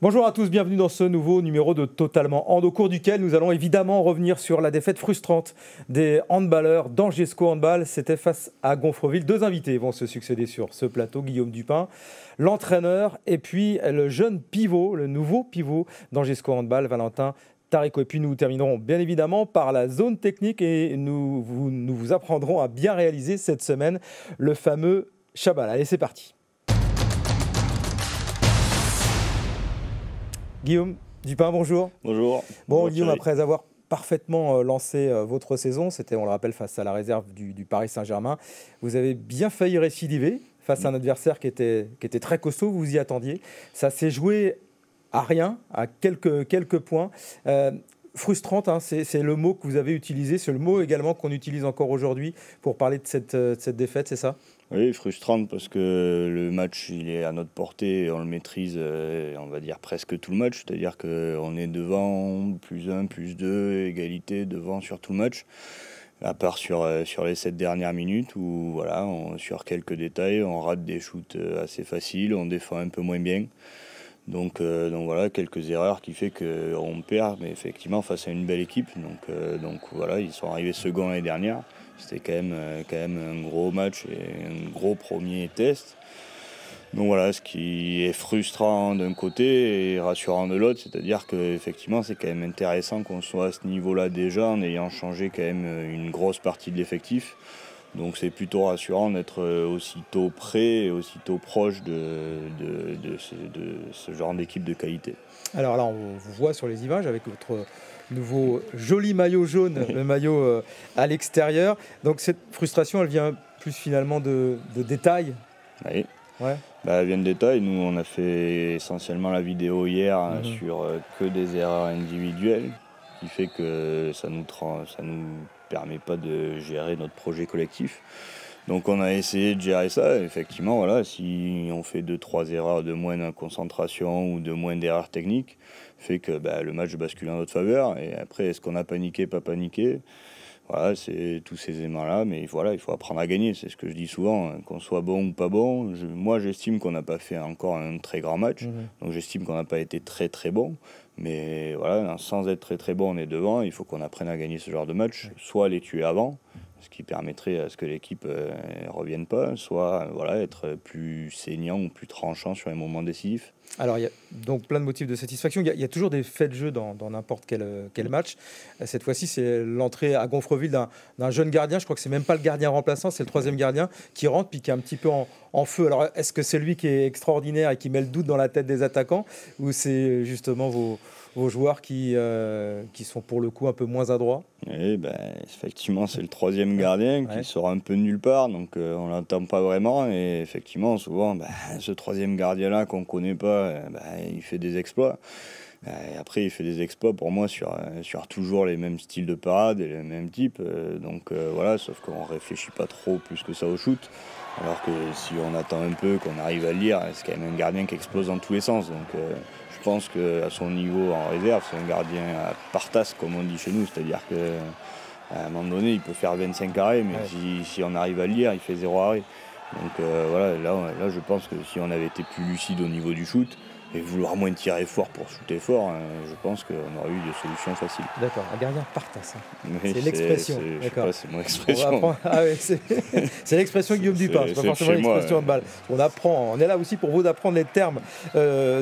Bonjour à tous, bienvenue dans ce nouveau numéro de Totalement Hand, au cours duquel nous allons évidemment revenir sur la défaite frustrante des handballeurs d'Angesco Handball. C'était face à Gonfreville. Deux invités vont se succéder sur ce plateau, Guillaume Dupin, l'entraîneur, et puis le jeune pivot, le nouveau pivot d'Angesco Handball, Valentin Tarico. Et puis nous terminerons bien évidemment par la zone technique et nous vous apprendrons à bien réaliser cette semaine le fameux Chabal. Allez, c'est parti. Guillaume Dupin, bonjour. Bonjour. Bon, Bonjour Guillaume, Thierry. après avoir parfaitement lancé votre saison, c'était, on le rappelle, face à la réserve du Paris Saint-Germain, vous avez bien failli récidiver face à un adversaire qui était très costaud, vous vous y attendiez. Ça s'est joué à rien, à quelques points. Frustrante, hein, c'est le mot que vous avez utilisé, c'est le mot également qu'on utilise encore aujourd'hui pour parler de cette défaite, c'est ça ? Oui, frustrante parce que le match il est à notre portée, on le maîtrise, on va dire presque tout le match, c'est-à-dire qu'on est devant, +1, +2, égalité devant sur tout le match, à part sur les 7 dernières minutes où voilà, sur quelques détails, on rate des shoots assez faciles, on défend un peu moins bien. Donc voilà, quelques erreurs qui fait qu'on perd, mais effectivement face à une belle équipe. Donc voilà, ils sont arrivés second l'année dernière. C'était quand même un gros match et un gros premier test. Donc voilà, ce qui est frustrant d'un côté et rassurant de l'autre, c'est-à-dire qu'effectivement c'est quand même intéressant qu'on soit à ce niveau-là déjà en ayant changé quand même une grosse partie de l'effectif. Donc c'est plutôt rassurant d'être aussitôt prêt et aussitôt proche de ce genre d'équipe de qualité. Alors là, on vous voit sur les images avec votre nouveau joli maillot jaune, le maillot à l'extérieur. Donc cette frustration, elle vient plus finalement de détails. Oui. Ouais. Elle vient de détails. Nous, on a fait essentiellement la vidéo hier sur que des erreurs individuelles, qui fait que ça nous permet pas de gérer notre projet collectif. Donc on a essayé de gérer ça. Effectivement, voilà, si on fait 2-3 erreurs de moins de concentration ou de moins d'erreurs techniques, fait que le match bascule en notre faveur. Et après, est-ce qu'on a paniqué, pas paniqué ? Voilà, c'est tous ces éléments-là, mais voilà, il faut apprendre à gagner. C'est ce que je dis souvent, qu'on soit bon ou pas bon. Moi, j'estime qu'on n'a pas fait encore un très grand match. Donc j'estime qu'on n'a pas été très très bon. Mais voilà, sans être très très bon, on est devant. Il faut qu'on apprenne à gagner ce genre de match. Soit les tuer avant, ce qui permettrait à ce que l'équipe ne revienne pas, soit voilà, être plus saignant ou plus tranchant sur les moments décisifs. Alors, il y a donc plein de motifs de satisfaction. Il y a toujours des faits de jeu dans n'importe quel match. Cette fois-ci, c'est l'entrée à Gonfreville d'un jeune gardien. Je crois que c'est même pas le gardien remplaçant, c'est le troisième gardien qui rentre puis qui est un petit peu en feu. Alors, est-ce que c'est lui qui est extraordinaire et qui met le doute dans la tête des attaquants, ou c'est justement vos joueurs qui sont pour le coup un peu moins adroits? Oui, effectivement, c'est le troisième gardien qui sort un peu de nulle part, donc on l'entend pas vraiment. Et effectivement, souvent, ce troisième gardien-là qu'on connaît pas, il fait des exploits. Et après, il fait des exploits pour moi sur toujours les mêmes styles de parade et les mêmes types. Voilà, sauf qu'on réfléchit pas trop plus que ça au shoot. Alors que si on attend un peu, qu'on arrive à le lire, c'est quand même un gardien qui explose dans tous les sens. Donc je pense qu'à son niveau en réserve, c'est un gardien à partasse, comme on dit chez nous. C'est-à-dire qu'à un moment donné, il peut faire 25 arrêts, mais si on arrive à le lire, il fait 0 arrêt. Donc voilà, là, je pense que si on avait été plus lucide au niveau du shoot, et vouloir moins tirer fort pour shooter fort, je pense qu'on aurait eu des solutions faciles. D'accord, un gardien partasse. Oui, c'est l'expression. D'accord. C'est mon expression. C'est l'expression Guillaume Dupin, c'est pas forcément l'expression handball. On est là aussi pour vous apprendre les termes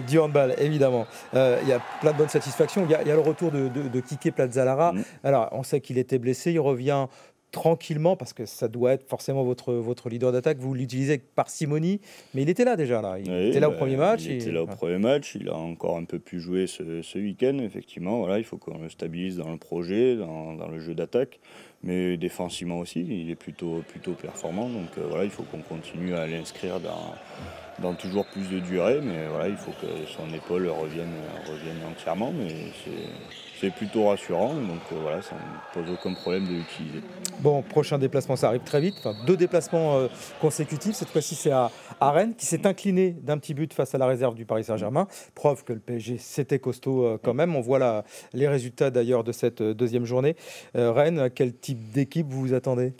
du handball, évidemment. Il y a plein de bonnes satisfactions. Il y a le retour de Kike Plazalara. Alors, on sait qu'il était blessé, il revient tranquillement, parce que ça doit être forcément votre leader d'attaque. Vous l'utilisez avec parcimonie, mais il était là déjà. Il était là au premier match. Il était là au premier match. Il a encore un peu pu jouer ce week-end. Effectivement, voilà, il faut qu'on le stabilise dans le projet, dans le jeu d'attaque, mais défensivement aussi. Il est plutôt performant. Donc voilà, il faut qu'on continue à l'inscrire dans toujours plus de durée, mais voilà, il faut que son épaule revienne entièrement. Mais c'est plutôt rassurant, donc voilà, ça ne pose aucun problème de l'utiliser. Bon, prochain déplacement, ça arrive très vite. Enfin, 2 déplacements consécutifs. Cette fois-ci, c'est à Rennes, qui s'est incliné d'un petit but face à la réserve du Paris Saint-Germain. Preuve que le PSG, c'était costaud quand même. On voit les résultats d'ailleurs de cette deuxième journée. Rennes, quel type d'équipe vous attendez ?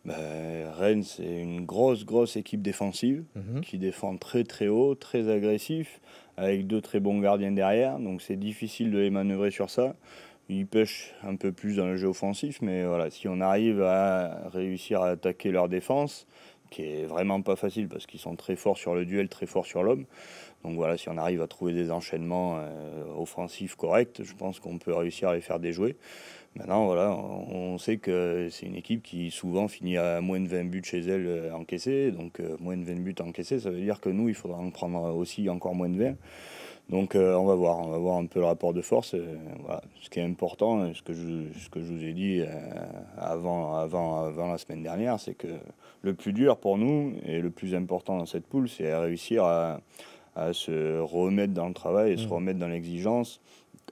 Rennes, c'est une grosse équipe défensive qui défend très très haut, très agressif, avec 2 très bons gardiens derrière. Donc c'est difficile de les manœuvrer sur ça. Ils pêchent un peu plus dans le jeu offensif, mais voilà, si on arrive à réussir à attaquer leur défense, qui est vraiment pas facile parce qu'ils sont très forts sur le duel, très forts sur l'homme. Donc voilà, si on arrive à trouver des enchaînements offensifs corrects, je pense qu'on peut réussir à les faire déjouer. Maintenant, voilà, on sait que c'est une équipe qui souvent finit à moins de 20 buts chez elle encaissés. Donc moins de 20 buts encaissés, ça veut dire que nous, il faudra en prendre aussi encore moins de 20. Donc on va voir un peu le rapport de force. Voilà. Ce qui est important, ce que je vous ai dit avant la semaine dernière, c'est que le plus dur pour nous et le plus important dans cette poule, c'est réussir à se remettre dans le travail et se remettre dans l'exigence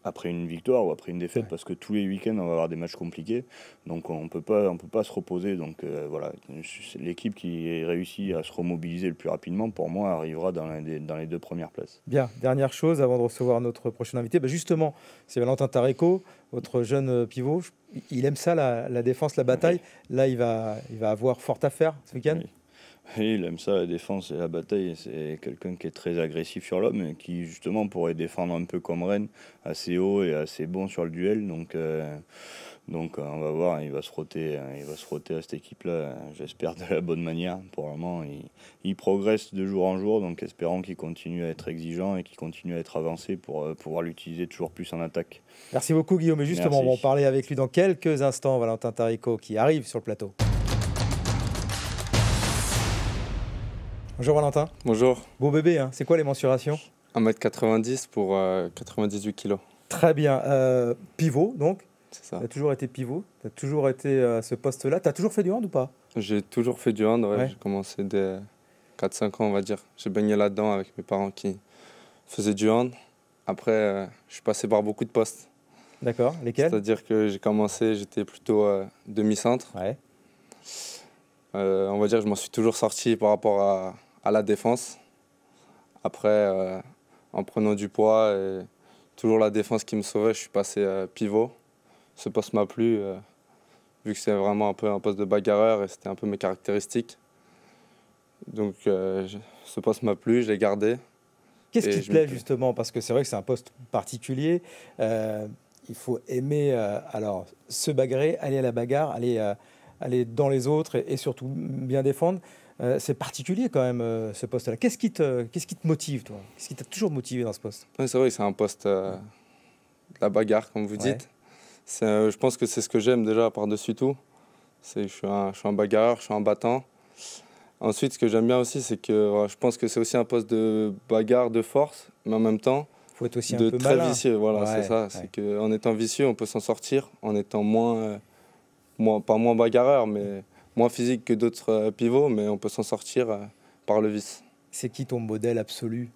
après une victoire ou après une défaite, parce que tous les week-ends on va avoir des matchs compliqués, donc on peut pas se reposer. Donc voilà, l'équipe qui réussit à se remobiliser le plus rapidement, pour moi, arrivera dans les 2 premières places. Bien, dernière chose avant de recevoir notre prochain invité, justement, c'est Valentin Tareco, votre jeune pivot. Il aime ça, la défense, la bataille. Oui. Là, il va avoir fort à faire ce week-end. Oui. Oui, il aime ça, la défense et la bataille. C'est quelqu'un qui est très agressif sur l'homme et qui, justement, pourrait défendre un peu comme Rennes, assez haut et assez bon sur le duel. Donc on va voir, il va se frotter à cette équipe-là, j'espère de la bonne manière. Pour le moment, il progresse de jour en jour, donc espérons qu'il continue à être exigeant et qu'il continue à être avancé pour pouvoir l'utiliser toujours plus en attaque. Merci beaucoup, Guillaume. Et justement, Merci. On va en parler avec lui dans quelques instants. Valentin Tareco qui arrive sur le plateau. Bonjour Valentin. Bonjour. Beau bébé, hein. C'est quoi les mensurations ? 1m90 pour 98 kg. Très bien. Pivot, donc. C'est ça. Tu as toujours été pivot, tu as toujours été à ce poste-là. Tu as toujours fait du hand ou pas ? J'ai toujours fait du hand, ouais. J'ai commencé dès 4-5 ans, on va dire. J'ai baigné là-dedans avec mes parents qui faisaient du hand. Après, je suis passé par beaucoup de postes. D'accord, lesquels ? C'est-à-dire que j'ai commencé, j'étais plutôt demi-centre. Ouais. On va dire que je m'en suis toujours sorti par rapport à la défense. Après, en prenant du poids et toujours la défense qui me sauvait, je suis passé pivot. Ce poste m'a plu, vu que c'est vraiment un peu un poste de bagarreur et c'était un peu mes caractéristiques. Donc ce poste m'a plu, je l'ai gardé. Qu'est-ce qui te plaît justement ? Parce que c'est vrai que c'est un poste particulier. Il faut aimer alors se bagarrer, aller à la bagarre, aller dans les autres et surtout bien défendre. C'est particulier quand même ce poste-là. Qu'est-ce qui te motive, toi ? Qu'est-ce qui t'a toujours motivé dans ce poste ? Ouais, c'est vrai que c'est un poste de la bagarre, comme vous dites. Je pense que c'est ce que j'aime déjà par-dessus tout. Je suis un bagarreur, je suis un battant. Ensuite, ce que j'aime bien aussi, c'est que je pense que c'est aussi un poste de bagarre, de force, mais en même temps, faut être aussi de un peu très malin. Vicieux. Voilà, c'est ça. C'est qu'en étant vicieux, on peut s'en sortir, en étant pas moins bagarreur, mais moins physique que d'autres pivots, mais on peut s'en sortir par le vice. C'est qui ton modèle absolu,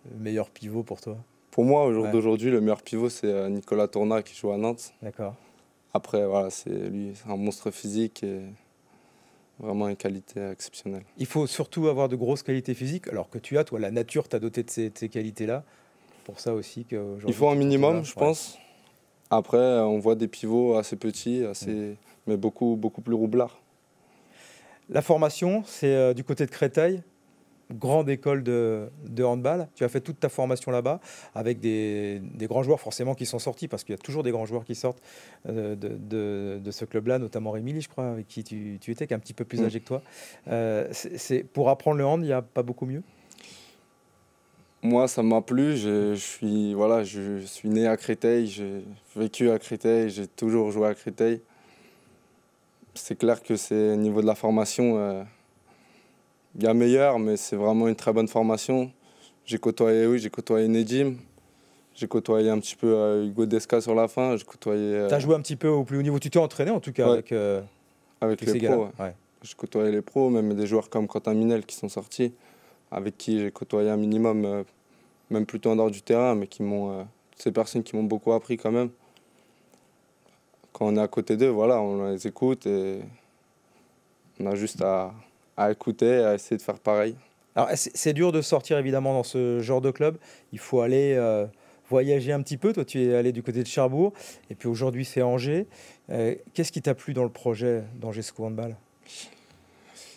le meilleur pivot pour toi ? Pour moi, au jour d'aujourd'hui, le meilleur pivot, c'est Nicolas Tournat qui joue à Nantes. D'accord. Après, voilà, c'est un monstre physique et vraiment une qualité exceptionnelle. Il faut surtout avoir de grosses qualités physiques, alors que tu as, toi, la nature t'a doté de ces qualités-là. Pour ça aussi qu'aujourd'hui... Il faut un minimum, je pense. Après, on voit des pivots assez petits, mais beaucoup plus roublards. La formation, c'est du côté de Créteil, grande école de handball. Tu as fait toute ta formation là-bas avec des grands joueurs forcément qui sont sortis, parce qu'il y a toujours des grands joueurs qui sortent de ce club-là, notamment Rémi, je crois, avec qui tu étais, qui est un petit peu plus âgé que toi. Pour apprendre le hand, il n'y a pas beaucoup mieux ? Moi, ça m'a plu. Je suis né à Créteil, j'ai vécu à Créteil, j'ai toujours joué à Créteil. C'est clair que c'est au niveau de la formation bien meilleur, mais c'est vraiment une très bonne formation. J'ai côtoyé Nedim, j'ai côtoyé un petit peu Hugo Desca sur la fin. Tu as joué un petit peu au plus haut niveau, tu t'es entraîné en tout cas avec les pros. Ouais. J'ai côtoyé les pros, même des joueurs comme Quentin Minel qui sont sortis, avec qui j'ai côtoyé un minimum, même plutôt en dehors du terrain, mais ces personnes qui m'ont beaucoup appris quand même. Quand on est à côté d'eux, voilà, on les écoute et on a juste à écouter, à essayer de faire pareil. Alors, c'est dur de sortir évidemment dans ce genre de club. Il faut aller voyager un petit peu. Toi, tu es allé du côté de Cherbourg et puis aujourd'hui, c'est Angers. Qu'est-ce qui t'a plu dans le projet d'Angers School Handball ?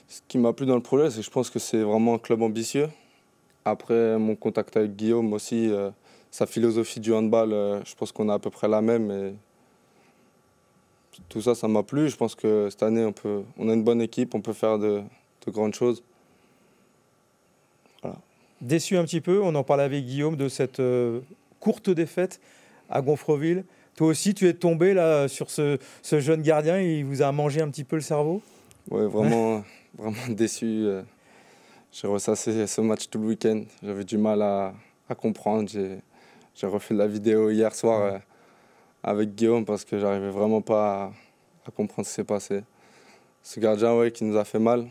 Ce qui m'a plu dans le projet, c'est que je pense que c'est vraiment un club ambitieux. Après, mon contact avec Guillaume aussi, sa philosophie du handball, je pense qu'on a à peu près la même. Et tout ça, ça m'a plu. Je pense que cette année, on a une bonne équipe, on peut faire de grandes choses. Voilà. Déçu un petit peu, on en parlait avec Guillaume de cette courte défaite à Gonfreville. Toi aussi, tu es tombé là sur ce jeune gardien, il vous a mangé un petit peu le cerveau? Oui, vraiment, vraiment déçu. J'ai ressassé ce match tout le week-end. J'avais du mal à comprendre. J'ai refait la vidéo hier soir avec Guillaume parce que j'arrivais vraiment pas à comprendre ce qui s'est passé. Ce gardien, ouais, qui nous a fait mal.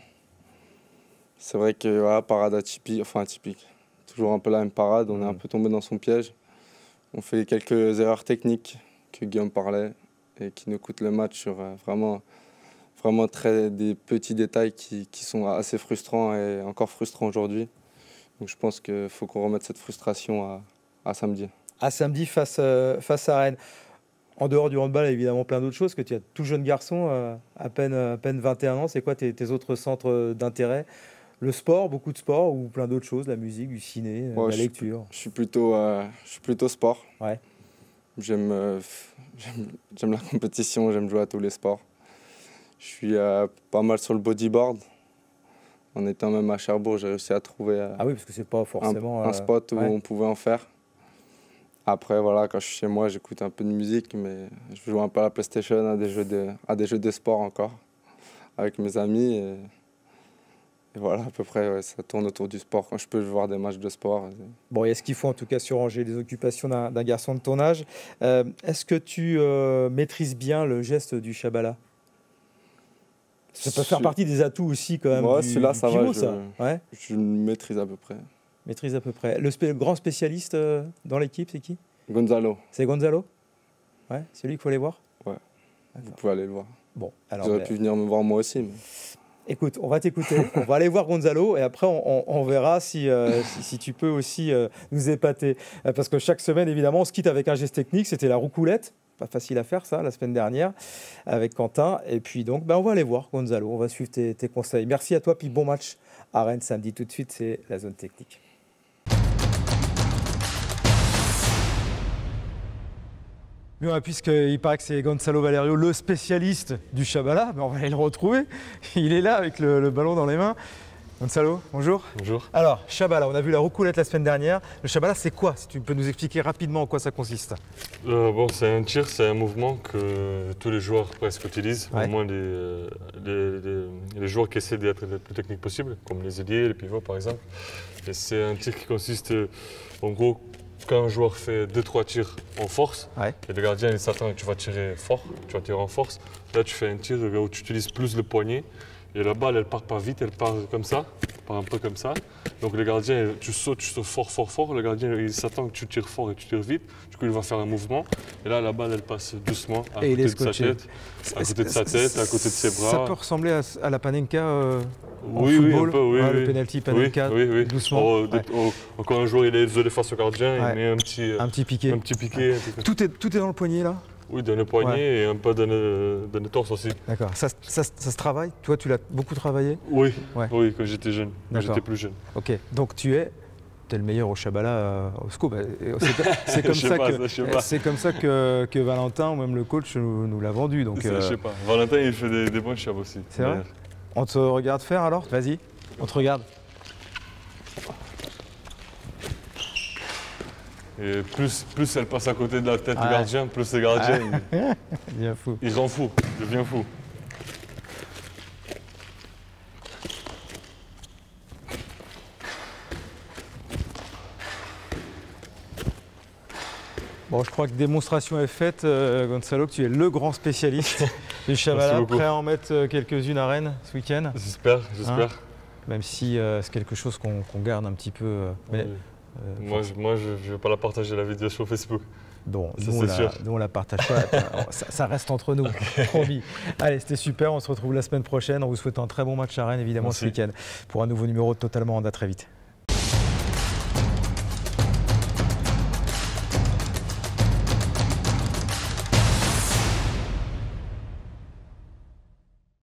C'est vrai que voilà, parade atypique, enfin atypique. Toujours un peu la même parade. On est un peu tombé dans son piège. On fait quelques erreurs techniques que Guillaume parlait et qui nous coûtent le match sur vraiment des petits détails qui sont assez frustrants et encore frustrants aujourd'hui. Donc je pense qu'il faut qu'on remette cette frustration à samedi. À samedi face à Rennes. En dehors du handball, évidemment plein d'autres choses, que tu es tout jeune garçon, à peine 21 ans. C'est quoi tes autres centres d'intérêt? Le sport, beaucoup de sport ou plein d'autres choses, la musique, du ciné, la lecture? Je suis plutôt sport. Ouais. J'aime la compétition, j'aime jouer à tous les sports. Je suis pas mal sur le bodyboard. En étant même à Cherbourg, j'ai réussi à trouver ah oui, parce que c'est pas forcément un spot où on pouvait en faire. Après, voilà, quand je suis chez moi, j'écoute un peu de musique, mais je joue un peu à la PlayStation, à des jeux de sport encore, avec mes amis. Et voilà, à peu près, ouais, ça tourne autour du sport. Quand je peux voir des matchs de sport. Bon, il y a ce qu'il faut en tout cas surranger les occupations d'un garçon de ton âge. Est-ce que tu maîtrises bien le geste du Shabala? Ça peut faire partie des atouts aussi quand même. Ouais, celui-là, ça pivot, va, ça. Ouais. Je le maîtrise à peu près. Maîtrise à peu près. Le grand spécialiste dans l'équipe, c'est qui? Gonzalo. C'est Gonzalo? Ouais, c'est lui qu'il faut aller voir? Ouais, vous pouvez aller le voir. Bon, alors. Vous auriez pu venir me voir moi aussi. Mais... Écoute, on va t'écouter, on va aller voir Gonzalo et après on verra si tu peux aussi nous épater. Parce que chaque semaine, évidemment, on se quitte avec un geste technique, c'était la roucoulette. Pas facile à faire ça, la semaine dernière, avec Quentin. Et puis donc, on va aller voir Gonzalo, on va suivre tes conseils. Merci à toi, puis bon match à Rennes samedi. Tout de suite, c'est la zone technique. Bien, puisqu'il paraît que c'est Gonzalo Valerio, le spécialiste du Shabala, on va aller le retrouver. Il est là avec le ballon dans les mains. Gonzalo, bonjour. Bonjour. Alors, Shabala, on a vu la roucoulette la semaine dernière. Le Shabala, c'est quoi? Si tu peux nous expliquer rapidement en quoi ça consiste. Bon, c'est un tir, c'est un mouvement que tous les joueurs presque utilisent, au moins les joueurs qui essaient d'être le plus technique possible, comme les ailiers, les pivots par exemple. Et c'est un tir qui consiste, en gros, quand un joueur fait 2-3 tirs en force, et le gardien il s'attend que tu vas tirer fort, tu vas tirer en force, là tu fais un tir où tu utilises plus le poignet. Et la balle, elle part pas vite, elle part comme ça, part un peu comme ça. Donc le gardien, tu sautes fort. Le gardien, il s'attend que tu tires fort et tu tires vite. Du coup, il va faire un mouvement. Et là, la balle, elle passe doucement à côté de sa tête, à côté de ses bras. Ça peut ressembler à la panenka en oui, football, un peu, oui, le penalty panenka, oui. doucement. Quand un joueur il est isolé face au gardien, il met un petit piqué. Tout est dans le poignet là? Oui, dans le poignet et un peu dans le torse aussi. D'accord. Ça se travaille? Toi, tu l'as beaucoup travaillé? Oui, quand j'étais jeune, quand j'étais plus jeune. Ok, donc tu es le meilleur au Shabala, au scoop. C'est comme ça que Valentin ou même le coach nous l'a vendu. Donc, je sais pas. Valentin, il fait des bons chabs aussi. C'est vrai? On te regarde faire alors? Vas-y, on te regarde. Et plus elle passe à côté de la tête du gardien, plus le gardien il s'en fout, il devient fou. Bon, je crois que démonstration est faite, Gonzalo, que tu es le grand spécialiste du Shabala. Prêt à en mettre quelques-unes à Rennes ce week-end? J'espère. Même si c'est quelque chose qu'on garde un petit peu. Moi, je ne vais pas la partager la vidéo sur Facebook. Bon, nous on la partage pas. ça reste entre nous, promis. Allez, c'était super. On se retrouve la semaine prochaine en vous souhaitant un très bon match à Rennes, évidemment, ce week-end, pour un nouveau numéro de Totalement Hand. À très vite.